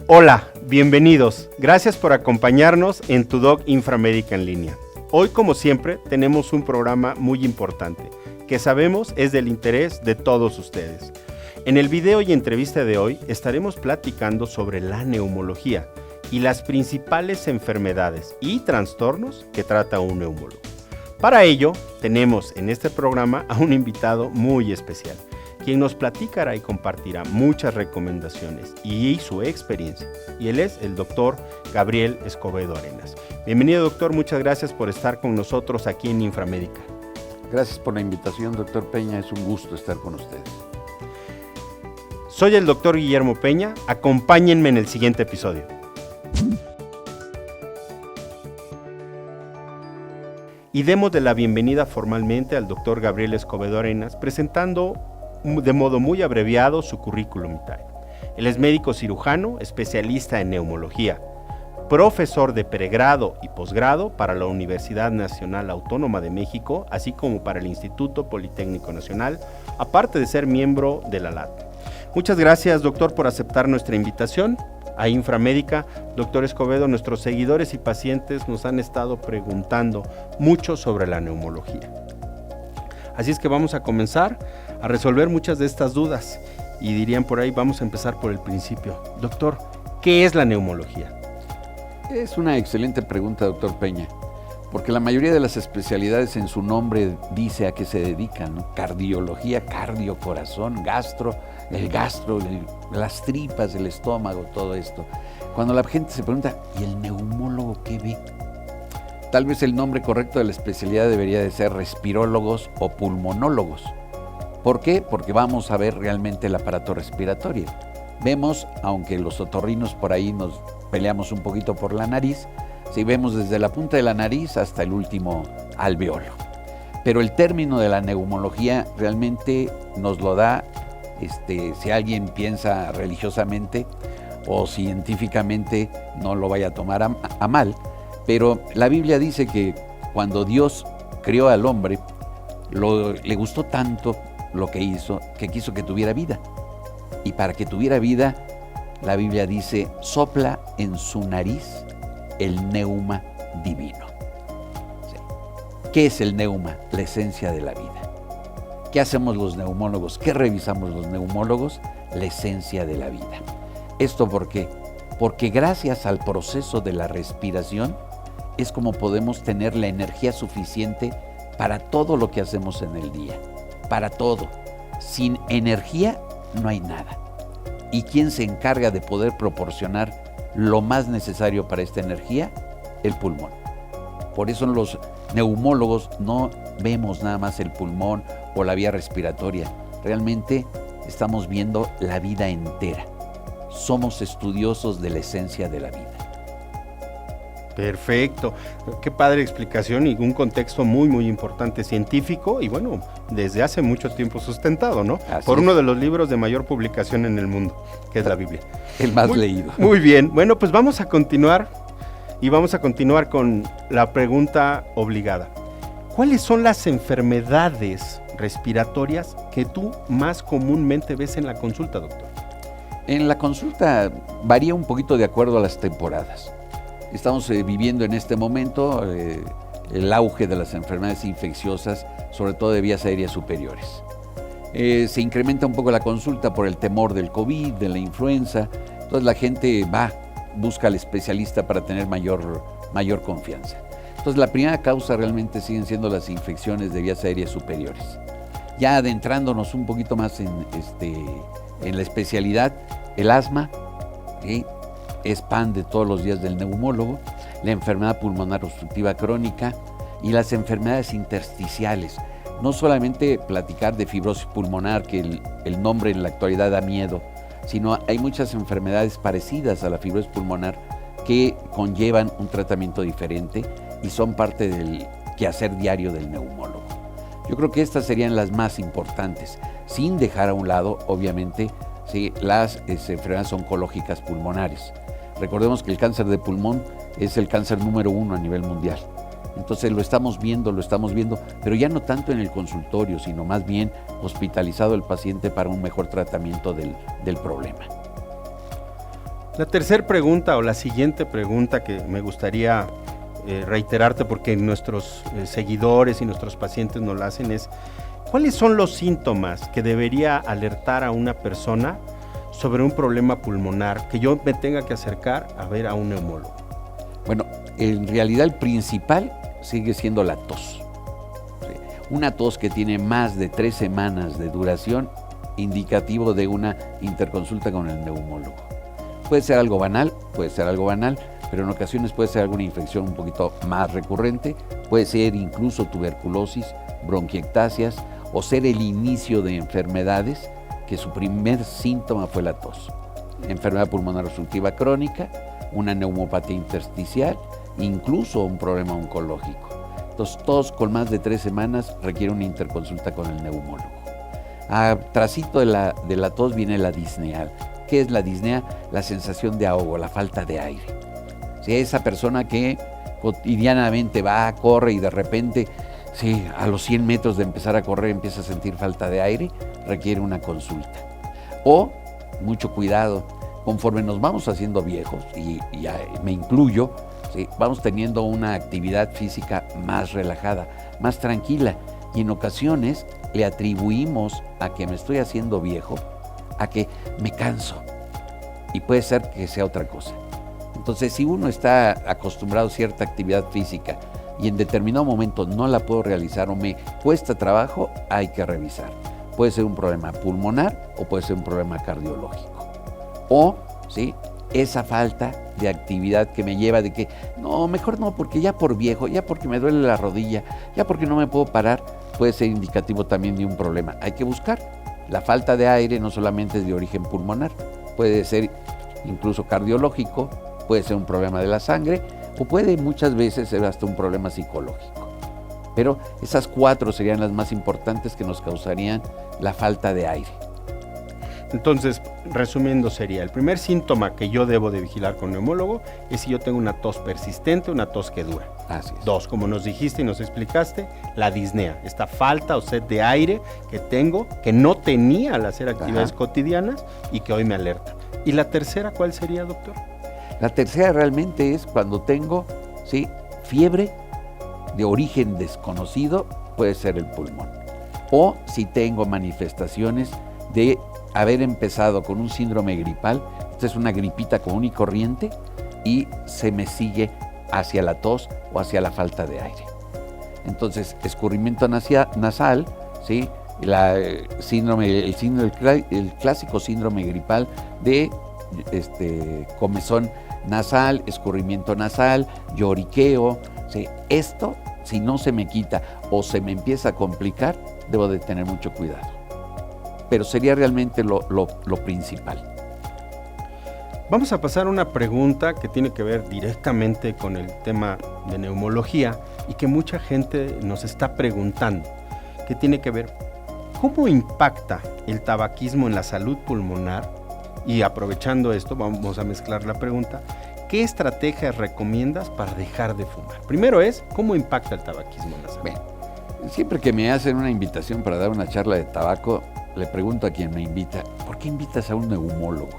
Hola, bienvenidos. Gracias por acompañarnos en Tu Doc Inframédica en línea. Hoy, como siempre, tenemos un programa muy importante, que sabemos es del interés de todos ustedes. En el video y entrevista de hoy estaremos platicando sobre la neumología y las principales enfermedades y trastornos que trata un neumólogo. Para ello, tenemos en este programa a un invitado muy especial, quien nos platicará y compartirá muchas recomendaciones y su experiencia. Y él es el doctor Gabriel Escobedo Arenas. Bienvenido, doctor, muchas gracias por estar con nosotros aquí en Inframédica. Gracias por la invitación, doctor Peña, es un gusto estar con ustedes. Soy el doctor Guillermo Peña, acompáñenme en el siguiente episodio. Y demos de la bienvenida formalmente al doctor Gabriel Escobedo Arenas, presentando de modo muy abreviado su currículum vitae. Él es médico cirujano, especialista en neumología, profesor de pregrado y posgrado para la Universidad Nacional Autónoma de México, así como para el Instituto Politécnico Nacional, aparte de ser miembro de la LAT. Muchas gracias, doctor, por aceptar nuestra invitación a Inframédica. Doctor Escobedo, nuestros seguidores y pacientes nos han estado preguntando mucho sobre la neumología. Así es que vamos a comenzar a resolver muchas de estas dudas y dirían por ahí, vamos a empezar por el principio. Doctor, ¿qué es la neumología? Es una excelente pregunta, doctor Peña, porque la mayoría de las especialidades en su nombre dice a qué se dedican, ¿no? Cardiología, cardio, corazón, gastro, las tripas, el estómago, todo esto. Cuando la gente se pregunta, ¿y el neumólogo qué ve? Tal vez el nombre correcto de la especialidad debería de ser respirólogos o pulmonólogos. ¿Por qué? Porque vamos a ver realmente el aparato respiratorio. Vemos, aunque los otorrinos por ahí nos peleamos un poquito por la nariz, si vemos desde la punta de la nariz hasta el último alveolo. Pero el término de la neumología realmente nos lo da, si alguien piensa religiosamente o científicamente, no lo vaya a tomar a mal, pero la Biblia dice que cuando Dios creó al hombre, le gustó tanto lo que hizo, que quiso que tuviera vida. Y para que tuviera vida, la Biblia dice, sopla en su nariz el neuma divino. Sí. ¿Qué es el neuma? La esencia de la vida. ¿Qué hacemos los neumólogos? ¿Qué revisamos los neumólogos? La esencia de la vida. ¿Esto por qué? Porque gracias al proceso de la respiración es como podemos tener la energía suficiente para todo lo que hacemos en el día. Para todo. Sin energía no hay nada. ¿Y quién se encarga de poder proporcionar lo más necesario para esta energía? El pulmón. Por eso los neumólogos no vemos nada más el pulmón o la vía respiratoria. Realmente estamos viendo la vida entera. Somos estudiosos de la esencia de la vida. Perfecto, qué padre explicación y un contexto muy muy importante científico y bueno, desde hace mucho tiempo sustentado, ¿no? Por uno de los libros de mayor publicación en el mundo, que es la Biblia. El más leído. Muy bien, bueno, pues vamos a continuar con la pregunta obligada. ¿Cuáles son las enfermedades respiratorias que tú más comúnmente ves en la consulta, doctor? En la consulta varía un poquito de acuerdo a las temporadas. Estamos viviendo en este momento el auge de las enfermedades infecciosas, sobre todo de vías aéreas superiores. Se incrementa un poco la consulta por el temor del COVID, de la influenza. Entonces la gente busca al especialista para tener mayor confianza. Entonces la primera causa realmente siguen siendo las infecciones de vías aéreas superiores. Ya adentrándonos un poquito más en la especialidad, el asma, ¿sí? Es pan de todos los días del neumólogo, la enfermedad pulmonar obstructiva crónica y las enfermedades intersticiales. No solamente platicar de fibrosis pulmonar, que el nombre en la actualidad da miedo, sino hay muchas enfermedades parecidas a la fibrosis pulmonar que conllevan un tratamiento diferente y son parte del quehacer diario del neumólogo. Yo creo que estas serían las más importantes, sin dejar a un lado, obviamente, sí, las enfermedades oncológicas pulmonares. Recordemos que el cáncer de pulmón es el cáncer número 1 a nivel mundial. Entonces lo estamos viendo, pero ya no tanto en el consultorio, sino más bien hospitalizado el paciente para un mejor tratamiento del problema. La tercera pregunta o la siguiente pregunta que me gustaría reiterarte, porque nuestros seguidores y nuestros pacientes nos la hacen, es ¿cuáles son los síntomas que debería alertar a una persona sobre un problema pulmonar que yo me tenga que acercar a ver a un neumólogo? Bueno, en realidad el principal sigue siendo la tos. Una tos que tiene más de 3 semanas de duración, indicativo de una interconsulta con el neumólogo. Puede ser algo banal, pero en ocasiones puede ser alguna infección un poquito más recurrente, puede ser incluso tuberculosis, bronquiectasias o ser el inicio de enfermedades que su primer síntoma fue la tos. Enfermedad pulmonar obstructiva crónica, una neumopatía intersticial, incluso un problema oncológico. Entonces, tos con más de 3 semanas requiere una interconsulta con el neumólogo. Trasito de la tos viene la disnea. ¿Qué es la disnea? La sensación de ahogo, la falta de aire. Si esa persona que cotidianamente va, corre y de repente, a los 100 metros de empezar a correr empieza a sentir falta de aire, requiere una consulta. O, mucho cuidado, conforme nos vamos haciendo viejos, y me incluyo, vamos teniendo una actividad física más relajada, más tranquila, y en ocasiones le atribuimos a que me estoy haciendo viejo, a que me canso, y puede ser que sea otra cosa. Entonces, si uno está acostumbrado a cierta actividad física y en determinado momento no la puedo realizar o me cuesta trabajo, hay que revisar. Puede ser un problema pulmonar o puede ser un problema cardiológico. O, esa falta de actividad que me lleva de que, no, mejor no, porque ya por viejo, ya porque me duele la rodilla, ya porque no me puedo parar, puede ser indicativo también de un problema. Hay que buscar. La falta de aire no solamente es de origen pulmonar, puede ser incluso cardiológico, puede ser un problema de la sangre o puede muchas veces ser hasta un problema psicológico. Pero esas 4 serían las más importantes que nos causarían la falta de aire. Entonces, resumiendo, sería el primer síntoma que yo debo de vigilar con neumólogo es si yo tengo una tos persistente, una tos que dura. Así es. 2, como nos dijiste y nos explicaste, la disnea, esta falta o sed de aire que tengo, que no tenía al hacer actividades cotidianas y que hoy me alerta. ¿Y la tercera cuál sería, doctor? La tercera realmente es cuando tengo fiebre de origen desconocido, puede ser el pulmón. O si tengo manifestaciones de haber empezado con un síndrome gripal, esta es una gripita común y corriente, y se me sigue hacia la tos o hacia la falta de aire. Entonces, escurrimiento nasal, el clásico síndrome gripal de comezón nasal, escurrimiento nasal, lloriqueo. Esto, si no se me quita o se me empieza a complicar, debo de tener mucho cuidado. Pero sería realmente lo principal. Vamos a pasar a una pregunta que tiene que ver directamente con el tema de neumología y que mucha gente nos está preguntando, que tiene que ver cómo impacta el tabaquismo en la salud pulmonar. Y aprovechando esto, vamos a mezclar la pregunta, ¿qué estrategias recomiendas para dejar de fumar? Primero es, ¿cómo impacta el tabaquismo en la salud? Bien, siempre que me hacen una invitación para dar una charla de tabaco, le pregunto a quien me invita, ¿por qué invitas a un neumólogo?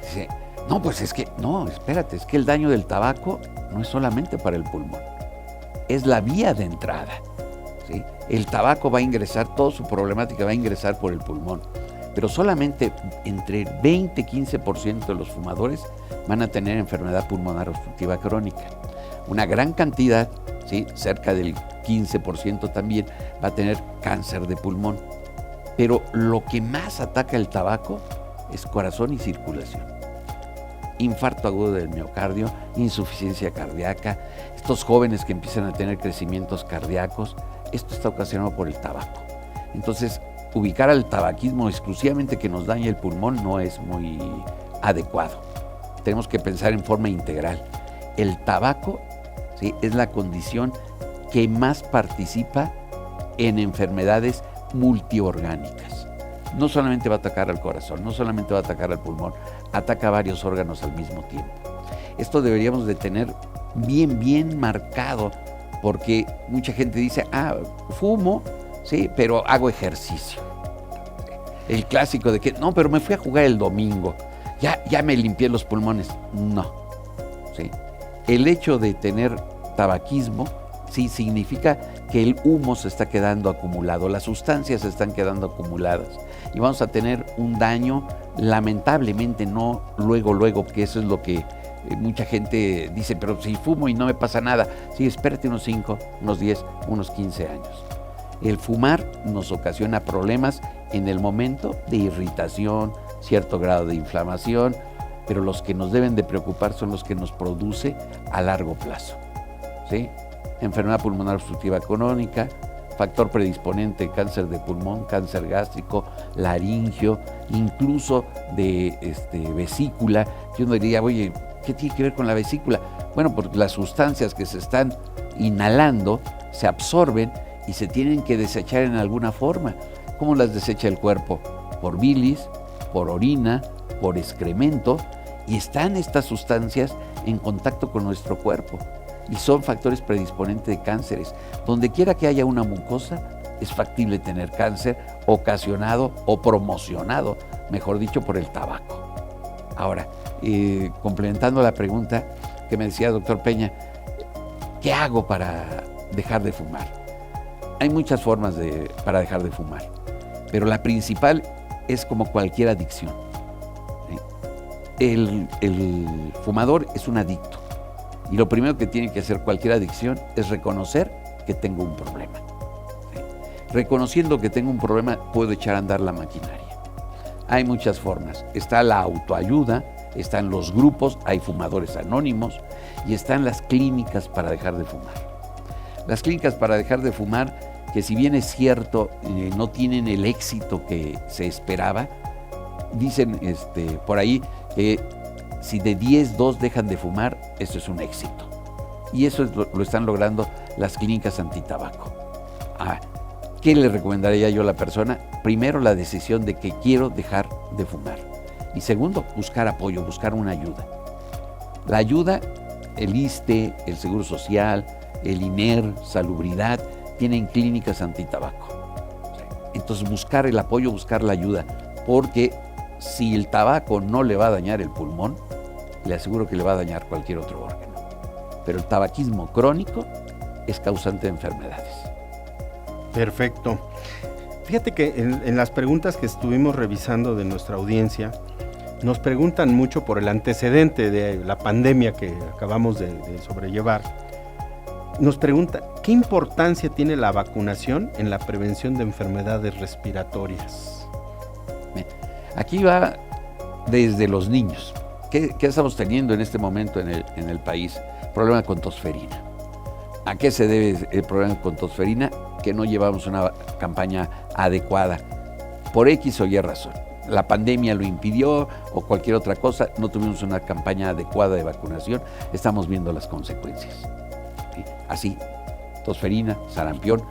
Dice, no, pues es que, no, espérate, es que el daño del tabaco no es solamente para el pulmón, es la vía de entrada. El tabaco va a ingresar, toda su problemática va a ingresar por el pulmón, pero solamente entre 20 y 15% de los fumadores van a tener enfermedad pulmonar obstructiva crónica. Una gran cantidad, cerca del 15% también, va a tener cáncer de pulmón. Pero lo que más ataca el tabaco es corazón y circulación. Infarto agudo del miocardio, insuficiencia cardíaca, estos jóvenes que empiezan a tener crecimientos cardíacos, esto está ocasionado por el tabaco. Entonces, ubicar al tabaquismo exclusivamente que nos daña el pulmón no es muy adecuado. Tenemos que pensar en forma integral. El tabaco es la condición que más participa en enfermedades multiorgánicas. No solamente va a atacar al corazón, no solamente va a atacar al pulmón, ataca a varios órganos al mismo tiempo. Esto deberíamos de tener bien marcado, porque mucha gente dice, fumo, pero hago ejercicio. El clásico de que, no, pero me fui a jugar el domingo, ya me limpié los pulmones. No, ¿sí? El hecho de tener tabaquismo sí significa que el humo se está quedando acumulado, las sustancias se están quedando acumuladas y vamos a tener un daño, lamentablemente no luego, porque eso es lo que mucha gente dice, pero si fumo y no me pasa nada. Sí, espérate unos 5, unos 10, unos 15 años. El fumar nos ocasiona problemas en el momento de irritación, cierto grado de inflamación, pero los que nos deben de preocupar son los que nos produce a largo plazo, ¿sí? Enfermedad pulmonar obstructiva crónica, factor predisponente, cáncer de pulmón, cáncer gástrico, laringio, incluso de vesícula. Yo no diría, oye, ¿qué tiene que ver con la vesícula? Bueno, porque las sustancias que se están inhalando se absorben y se tienen que desechar en alguna forma. ¿Cómo las desecha el cuerpo? Por bilis, por orina, por excremento, y están estas sustancias en contacto con nuestro cuerpo y son factores predisponentes de cánceres. Donde quiera que haya una mucosa, es factible tener cáncer ocasionado o promocionado, mejor dicho, por el tabaco. Ahora, complementando la pregunta que me decía doctor Peña, ¿qué hago para dejar de fumar? Hay muchas formas para dejar de fumar, pero la principal es como cualquier adicción. El fumador es un adicto y lo primero que tiene que hacer cualquier adicción es reconocer que tengo un problema. Reconociendo que tengo un problema, puedo echar a andar la maquinaria. Hay muchas formas. Está la autoayuda, están los grupos, hay fumadores anónimos y están las clínicas para dejar de fumar. Las clínicas para dejar de fumar, que si bien es cierto, no tienen el éxito que se esperaba. Dicen por ahí que si de 10, 2 dejan de fumar, eso es un éxito. Y eso lo están logrando las clínicas antitabaco. ¿Qué le recomendaría yo a la persona? Primero, la decisión de que quiero dejar de fumar. Y segundo, buscar apoyo, buscar una ayuda. La ayuda, el ISSSTE, el Seguro Social, el INER, Salubridad, tienen clínicas antitabaco. Entonces, buscar el apoyo, buscar la ayuda, porque si el tabaco no le va a dañar el pulmón, le aseguro que le va a dañar cualquier otro órgano. Pero el tabaquismo crónico es causante de enfermedades. Perfecto. Fíjate que en las preguntas que estuvimos revisando de nuestra audiencia, nos preguntan mucho por el antecedente de la pandemia que acabamos de sobrellevar. Nos pregunta, ¿qué importancia tiene la vacunación en la prevención de enfermedades respiratorias? Aquí va desde los niños. ¿Qué estamos teniendo en este momento en el país? Problema con tosferina. ¿A qué se debe el problema con tosferina? Que no llevamos una campaña adecuada, por X o Y razón. La pandemia lo impidió o cualquier otra cosa, no tuvimos una campaña adecuada de vacunación, estamos viendo las consecuencias. ¿Sí? Así, tosferina, sarampión,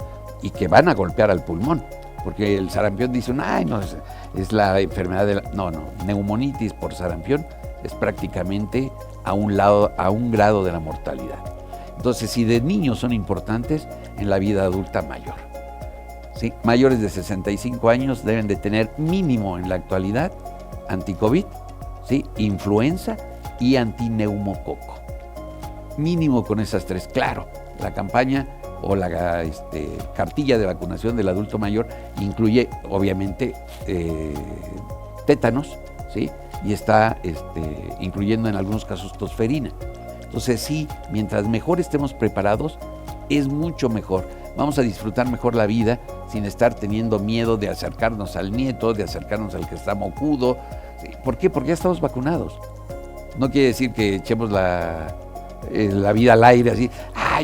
y que van a golpear al pulmón, porque el sarampión dice, ay, no, es la enfermedad de la... No, neumonitis por sarampión es prácticamente a un grado de la mortalidad. Entonces, si de niños son importantes, en la vida adulta mayor. ¿Sí? Mayores de 65 años deben de tener mínimo en la actualidad anti-COVID, ¿sí? Influenza y antineumococo. Mínimo con esas 3. Claro, la campaña o la cartilla de vacunación del adulto mayor incluye, obviamente, tétanos, ¿sí? Y está incluyendo en algunos casos tosferina. Entonces sí, mientras mejor estemos preparados, es mucho mejor. Vamos a disfrutar mejor la vida sin estar teniendo miedo de acercarnos al nieto, de acercarnos al que está mocudo. ¿Por qué? Porque ya estamos vacunados. No quiere decir que echemos la vida al aire así,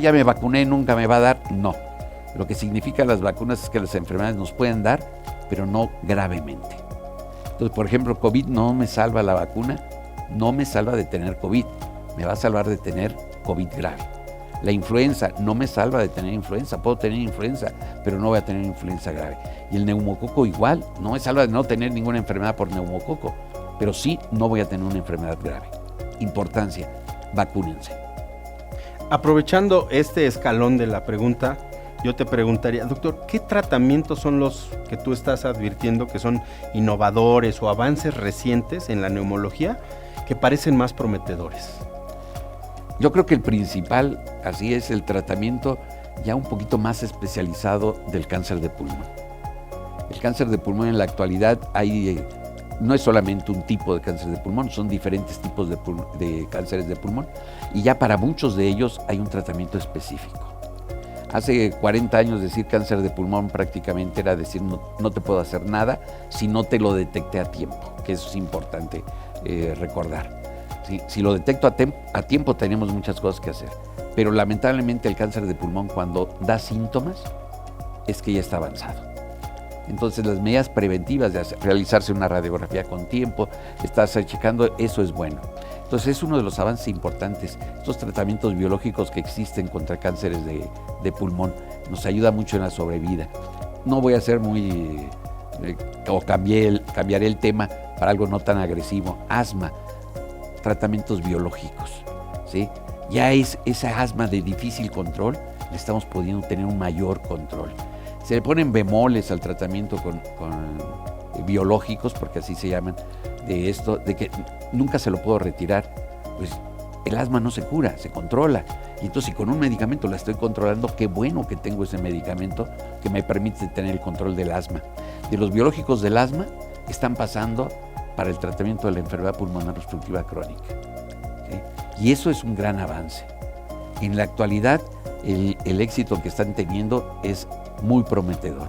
ya me vacuné, nunca me va a dar. No. Lo que significan las vacunas es que las enfermedades nos pueden dar, pero no gravemente. Entonces, por ejemplo, COVID no me salva la vacuna, no me salva de tener COVID. Me va a salvar de tener COVID grave. La influenza no me salva de tener influenza. Puedo tener influenza, pero no voy a tener influenza grave. Y el neumococo igual, no me salva de no tener ninguna enfermedad por neumococo, pero sí no voy a tener una enfermedad grave. Importancia, vacúnense. Aprovechando este escalón de la pregunta, yo te preguntaría, doctor, ¿qué tratamientos son los que tú estás advirtiendo que son innovadores o avances recientes en la neumología que parecen más prometedores? Yo creo que el principal, así es, el tratamiento ya un poquito más especializado del cáncer de pulmón. El cáncer de pulmón en la actualidad no es solamente un tipo de cáncer de pulmón, son diferentes tipos de cánceres de pulmón y ya para muchos de ellos hay un tratamiento específico. Hace 40 años decir cáncer de pulmón prácticamente era decir no te puedo hacer nada si no te lo detecté a tiempo, que eso es importante recordar. ¿Sí? Si lo detecto a tiempo tenemos muchas cosas que hacer, pero lamentablemente el cáncer de pulmón cuando da síntomas es que ya está avanzado. Entonces las medidas preventivas de realizarse una radiografía con tiempo, estarse checando, eso es bueno. Entonces es uno de los avances importantes. Estos tratamientos biológicos que existen contra cánceres de pulmón nos ayuda mucho en la sobrevida. No voy a ser cambiaré el tema para algo no tan agresivo. Asma, tratamientos biológicos, ¿sí? Ya es esa asma de difícil control, le estamos pudiendo tener un mayor control. Se le ponen bemoles al tratamiento con biológicos, porque así se llaman, de esto, de que nunca se lo puedo retirar. Pues el asma no se cura, se controla. Y entonces si con un medicamento la estoy controlando, qué bueno que tengo ese medicamento que me permite tener el control del asma. De los biológicos del asma están pasando para el tratamiento de la enfermedad pulmonar obstructiva crónica, ¿sí? Y eso es un gran avance. En la actualidad, el éxito que están teniendo es muy prometedor.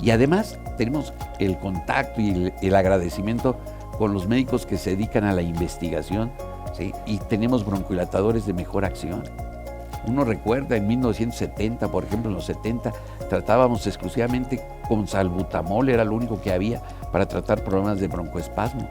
Y además tenemos el contacto y el agradecimiento con los médicos que se dedican a la investigación, ¿sí? Y tenemos bronquidilatadores de mejor acción. Uno recuerda en 1970, por ejemplo, en los 70, tratábamos exclusivamente con salbutamol, era lo único que había para tratar problemas de broncoespasmo.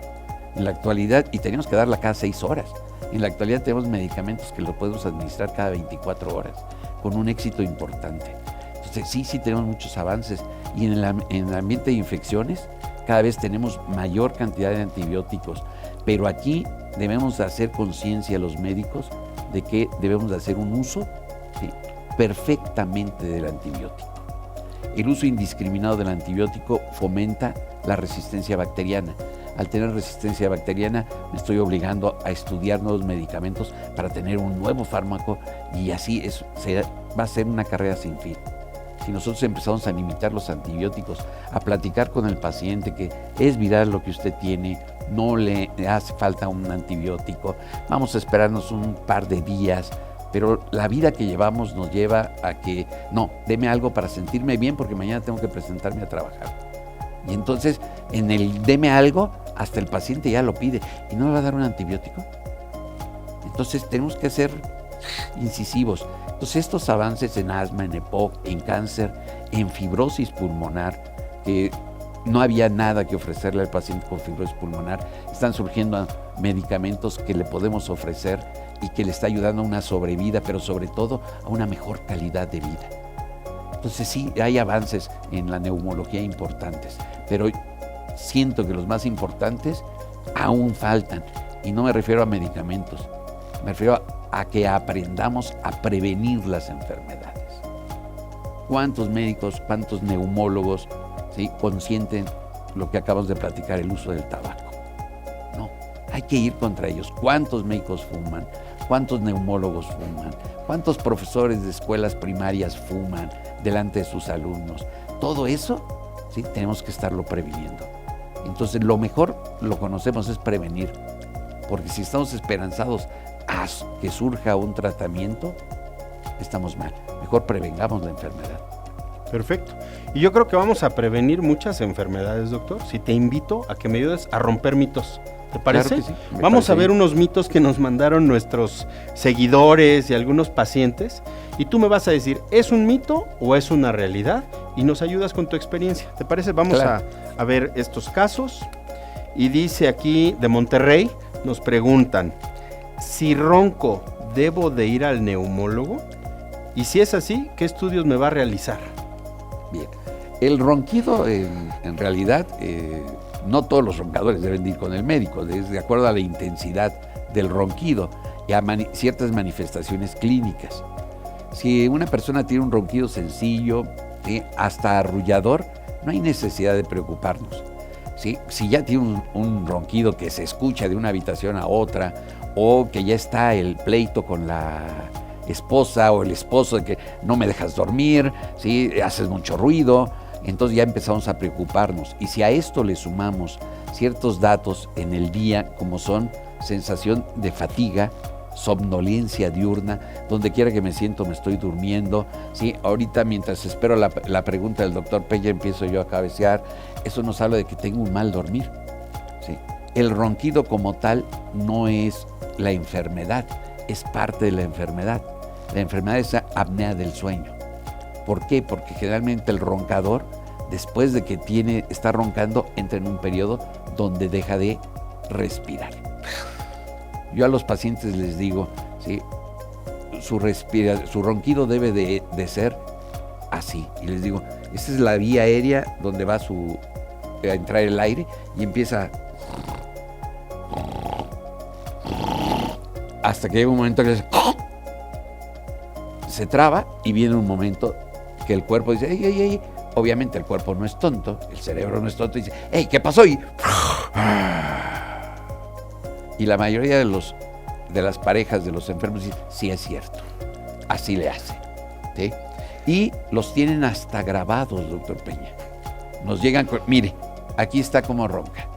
En la actualidad, y teníamos que darla cada 6 horas. En la actualidad tenemos medicamentos que los podemos administrar cada 24 horas, con un éxito importante. Entonces sí tenemos muchos avances. Y en el ambiente de infecciones, cada vez tenemos mayor cantidad de antibióticos. Pero aquí debemos de hacer conciencia a los médicos de que debemos de hacer un uso, ¿sí?, perfectamente del antibiótico. El uso indiscriminado del antibiótico fomenta la resistencia bacteriana. Al tener resistencia bacteriana me estoy obligando a estudiar nuevos medicamentos para tener un nuevo fármaco y así va a ser una carrera sin fin. Si nosotros empezamos a limitar los antibióticos, a platicar con el paciente que es viral lo que usted tiene, no le hace falta un antibiótico, vamos a esperarnos un par de días, pero la vida que llevamos nos lleva a que, no, deme algo para sentirme bien porque mañana tengo que presentarme a trabajar. Y entonces, en el deme algo, hasta el paciente ya lo pide, ¿y no me va a dar un antibiótico? Entonces tenemos que ser incisivos. Entonces estos avances en asma, en EPOC, en cáncer, en fibrosis pulmonar, que no había nada que ofrecerle al paciente con fibrosis pulmonar, están surgiendo medicamentos que le podemos ofrecer y que le está ayudando a una sobrevida, pero sobre todo a una mejor calidad de vida. Entonces sí, hay avances en la neumología importantes, pero siento que los más importantes aún faltan. Y no me refiero a medicamentos, me refiero a que aprendamos a prevenir las enfermedades. ¿Cuántos médicos, cuántos neumólogos, ¿sí?, consienten lo que acabamos de platicar, el uso del tabaco? No, hay que ir contra ellos. ¿Cuántos médicos fuman? ¿Cuántos neumólogos fuman? ¿Cuántos profesores de escuelas primarias fuman delante de sus alumnos? Todo eso, ¿sí?, tenemos que estarlo previniendo. Entonces, lo mejor, lo conocemos, es prevenir. Porque si estamos esperanzados a que surja un tratamiento, estamos mal. Mejor prevengamos la enfermedad. Perfecto. Y yo creo que vamos a prevenir muchas enfermedades, doctor. Si te invito a que me ayudes a romper mitos. ¿Te parece? Claro que sí, vamos a ver unos mitos que nos mandaron nuestros seguidores y algunos pacientes. Y tú me vas a decir, ¿es un mito o es una realidad? Y nos ayudas con tu experiencia. ¿Te parece? Vamos claro. a ver estos casos. Y dice aquí de Monterrey, nos preguntan, si ronco, ¿debo de ir al neumólogo? Y si es así, ¿qué estudios me va a realizar? Bien, el ronquido en realidad, no todos los roncadores deben ir con el médico, es de acuerdo a la intensidad del ronquido y a ciertas manifestaciones clínicas. Si una persona tiene un ronquido sencillo, ¿sí?, hasta arrullador, no hay necesidad de preocuparnos. ¿Sí? Si ya tiene un ronquido que se escucha de una habitación a otra, o que ya está el pleito con la esposa o el esposo de que no me dejas dormir, ¿sí?, haces mucho ruido, entonces ya empezamos a preocuparnos. Y si a esto le sumamos ciertos datos en el día, como son sensación de fatiga, somnolencia diurna, donde quiera que me siento me estoy durmiendo, ¿sí? Ahorita mientras espero la pregunta del doctor Peña empiezo yo a cabecear, eso nos habla de que tengo un mal dormir, ¿sí? El ronquido como tal no es la enfermedad, es parte de la enfermedad. La enfermedad es la apnea del sueño. ¿Por qué? Porque generalmente el roncador, después de que está roncando, entra en un periodo donde deja de respirar. Yo a los pacientes les digo, ¿sí?, su ronquido debe de ser así. Y les digo, esta es la vía aérea donde va a entrar el aire y empieza hasta que llega un momento que se traba y viene un momento que el cuerpo dice, ¡ey, ey, ey! Obviamente el cuerpo no es tonto, el cerebro no es tonto y dice, ¡ey, qué pasó! Y la mayoría de las parejas de los enfermos dicen, sí es cierto, así le hace, ¿sí? Y los tienen hasta grabados, doctor Peña. Nos llegan con, mire, aquí está como ronca.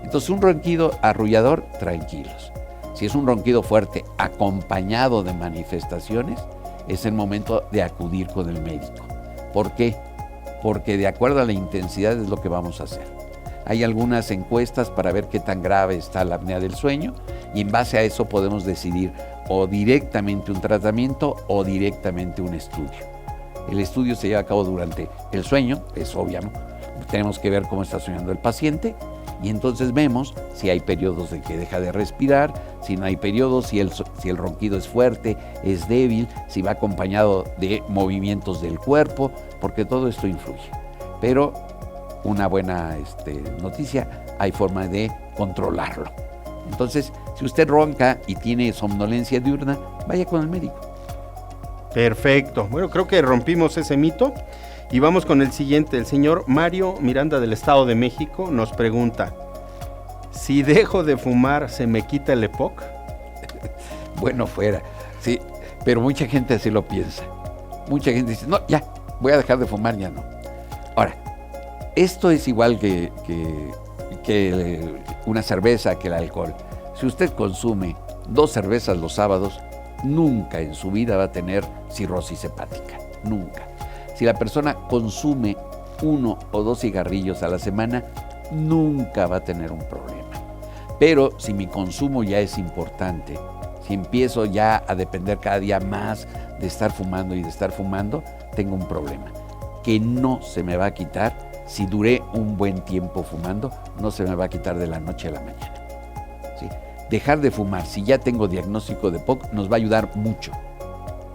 Entonces un ronquido arrullador, tranquilos. Si es un ronquido fuerte acompañado de manifestaciones, es el momento de acudir con el médico. ¿Por qué? Porque de acuerdo a la intensidad es lo que vamos a hacer. Hay algunas encuestas para ver qué tan grave está la apnea del sueño y en base a eso podemos decidir o directamente un tratamiento o directamente un estudio. El estudio se lleva a cabo durante el sueño, es obvio, ¿no? Tenemos que ver cómo está soñando el paciente y entonces vemos si hay periodos de que deja de respirar, si no hay periodos, si el ronquido es fuerte, es débil, si va acompañado de movimientos del cuerpo, porque todo esto influye. Pero una buena noticia, hay forma de controlarlo. Entonces, si usted ronca y tiene somnolencia diurna, vaya con el médico. Perfecto. Bueno, creo que rompimos ese mito y vamos con el siguiente. El señor Mario Miranda del Estado de México nos pregunta, si dejo de fumar, ¿se me quita el EPOC? Bueno, fuera, sí, pero mucha gente así lo piensa. Mucha gente dice, no, ya, voy a dejar de fumar, ya no. Ahora, esto es igual que una cerveza, que el alcohol. Si usted consume 2 cervezas los sábados, nunca en su vida va a tener cirrosis hepática, nunca. Si la persona consume 1 o 2 cigarrillos a la semana, nunca va a tener un problema. Pero si mi consumo ya es importante, si empiezo ya a depender cada día más de estar fumando y de estar fumando, tengo un problema que no se me va a quitar. Si duré un buen tiempo fumando, no se me va a quitar de la noche a la mañana, ¿sí? Dejar de fumar, si ya tengo diagnóstico de EPOC, nos va a ayudar mucho,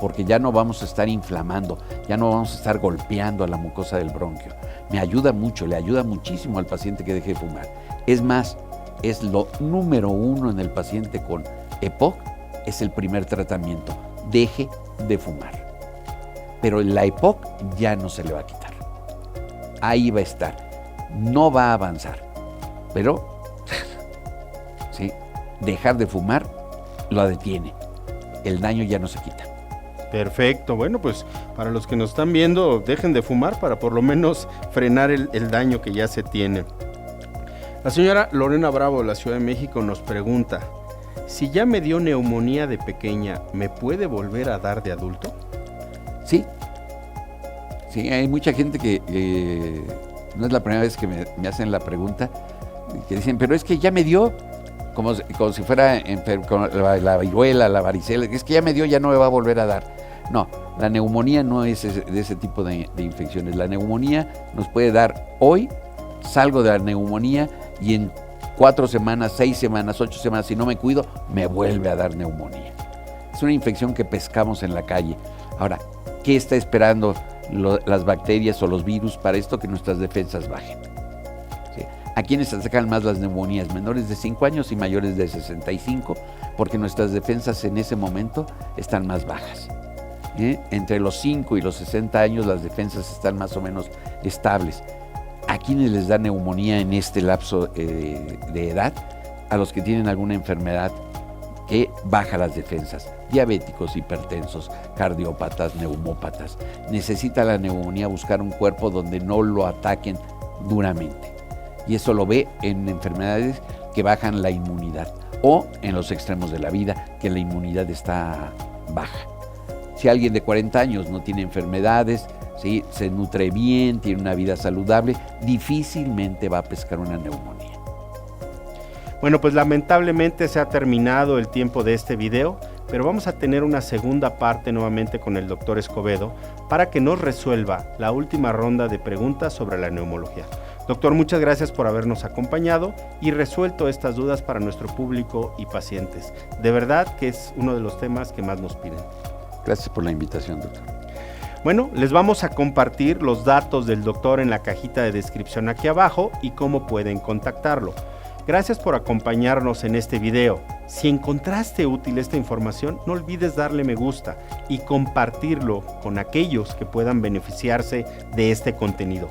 porque ya no vamos a estar inflamando, ya no vamos a estar golpeando a la mucosa del bronquio. Me ayuda mucho, le ayuda muchísimo al paciente que deje de fumar. Es más, es lo número 1 en el paciente con EPOC, es el primer tratamiento. Deje de fumar. Pero la EPOC ya no se le va a quitar. Ahí va a estar, no va a avanzar, pero ¿sí?, dejar de fumar lo detiene, el daño ya no se quita. Perfecto, bueno, pues para los que nos están viendo, dejen de fumar para por lo menos frenar el daño que ya se tiene. La señora Lorena Bravo de la Ciudad de México nos pregunta, si ya me dio neumonía de pequeña, ¿me puede volver a dar de adulto? Sí. Sí, hay mucha gente que no es la primera vez que me hacen la pregunta, que dicen, pero es que ya me dio, como si fuera con la viruela, la varicela, es que ya me dio, ya no me va a volver a dar. No, la neumonía no es de ese tipo de infecciones. La neumonía nos puede dar hoy, salgo de la neumonía y en 4 semanas, 6 semanas, 8 semanas, si no me cuido, me vuelve a dar neumonía. Es una infección que pescamos en la calle. Ahora, ¿qué está esperando las bacterias o los virus para esto? Que nuestras defensas bajen. ¿Sí? ¿A quiénes atacan más las neumonías? Menores de 5 años y mayores de 65, porque nuestras defensas en ese momento están más bajas. Entre los 5 y los 60 años las defensas están más o menos estables. ¿A quienes les da neumonía en este lapso de edad? A los que tienen alguna enfermedad que baja las defensas, diabéticos, hipertensos, cardiópatas, neumópatas. Necesita la neumonía buscar un cuerpo donde no lo ataquen duramente. Y eso lo ve en enfermedades que bajan la inmunidad o en los extremos de la vida, que la inmunidad está baja. Si alguien de 40 años no tiene enfermedades, ¿sí?, se nutre bien, tiene una vida saludable, difícilmente va a pescar una neumonía. Bueno, pues lamentablemente se ha terminado el tiempo de este video, pero vamos a tener una segunda parte nuevamente con el doctor Escobedo para que nos resuelva la última ronda de preguntas sobre la neumología. Doctor, muchas gracias por habernos acompañado y resuelto estas dudas para nuestro público y pacientes. De verdad que es uno de los temas que más nos piden. Gracias por la invitación, doctor. Bueno, les vamos a compartir los datos del doctor en la cajita de descripción aquí abajo y cómo pueden contactarlo. Gracias por acompañarnos en este video. Si encontraste útil esta información, no olvides darle me gusta y compartirlo con aquellos que puedan beneficiarse de este contenido.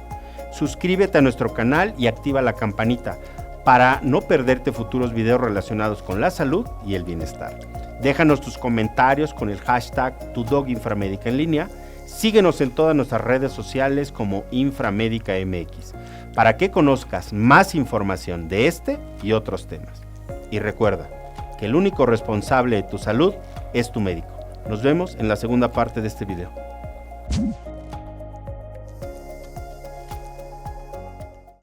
Suscríbete a nuestro canal y activa la campanita para no perderte futuros videos relacionados con la salud y el bienestar. Déjanos tus comentarios con el hashtag #TuDogInfraMédica en línea. Síguenos en todas nuestras redes sociales como Inframédica MX para que conozcas más información de este y otros temas. Y recuerda que el único responsable de tu salud es tu médico. Nos vemos en la segunda parte de este video.